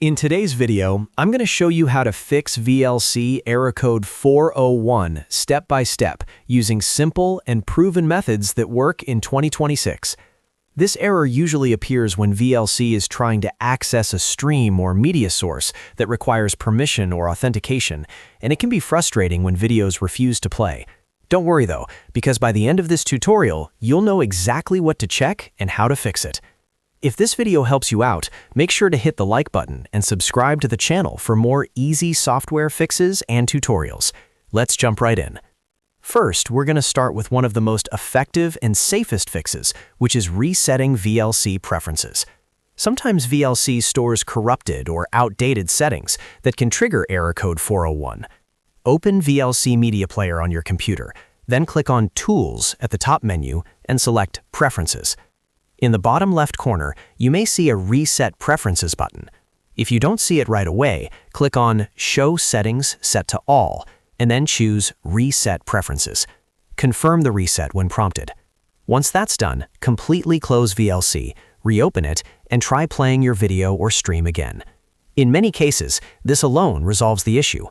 In today's video, I'm going to show you how to fix VLC error code 401 step by step using simple and proven methods that work in 2026. This error usually appears when VLC is trying to access a stream or media source that requires permission or authentication, and it can be frustrating when videos refuse to play. Don't worry though, because by the end of this tutorial, you'll know exactly what to check and how to fix it. If this video helps you out, make sure to hit the like button and subscribe to the channel for more easy software fixes and tutorials. Let's jump right in. First, we're going to start with one of the most effective and safest fixes, which is resetting VLC preferences. Sometimes VLC stores corrupted or outdated settings that can trigger error code 401. Open VLC Media Player on your computer, then click on Tools at the top menu and select Preferences. In the bottom left corner, you may see a Reset Preferences button. If you don't see it right away, click on Show Settings Set to All, and then choose Reset Preferences. Confirm the reset when prompted. Once that's done, completely close VLC, reopen it, and try playing your video or stream again. In many cases, this alone resolves the issue.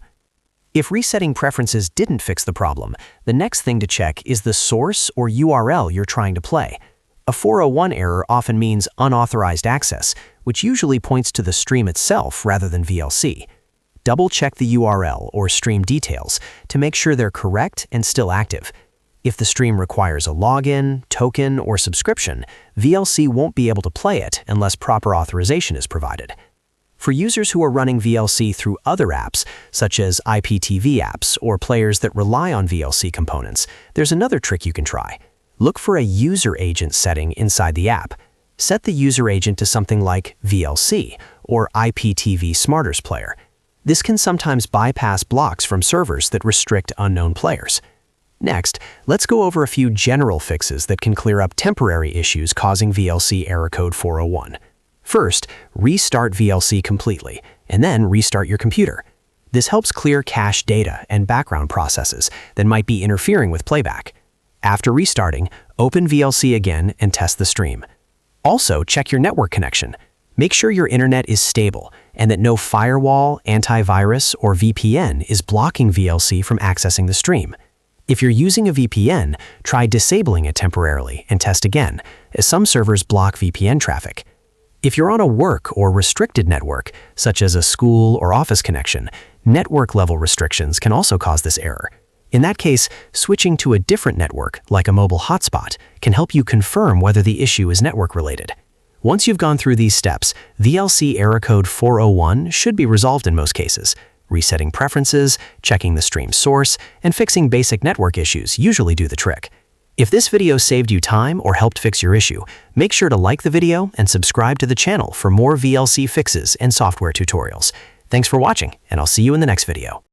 If resetting preferences didn't fix the problem, the next thing to check is the source or URL you're trying to play. A 401 error often means unauthorized access, which usually points to the stream itself rather than VLC. Double-check the URL or stream details to make sure they're correct and still active. If the stream requires a login, token, or subscription, VLC won't be able to play it unless proper authorization is provided. For users who are running VLC through other apps, such as IPTV apps or players that rely on VLC components, there's another trick you can try. Look for a user agent setting inside the app. Set the user agent to something like VLC or IPTV Smarters Player. This can sometimes bypass blocks from servers that restrict unknown players. Next, let's go over a few general fixes that can clear up temporary issues causing VLC error code 401. First, restart VLC completely, and then restart your computer. This helps clear cache data and background processes that might be interfering with playback. After restarting, open VLC again and test the stream. Also, check your network connection. Make sure your internet is stable and that no firewall, antivirus, or VPN is blocking VLC from accessing the stream. If you're using a VPN, try disabling it temporarily and test again, as some servers block VPN traffic. If you're on a work or restricted network, such as a school or office connection, network-level restrictions can also cause this error. In that case, switching to a different network, like a mobile hotspot, can help you confirm whether the issue is network-related. Once you've gone through these steps, VLC error code 401 should be resolved in most cases. Resetting preferences, checking the stream source, and fixing basic network issues usually do the trick. If this video saved you time or helped fix your issue, make sure to like the video and subscribe to the channel for more VLC fixes and software tutorials. Thanks for watching, and I'll see you in the next video.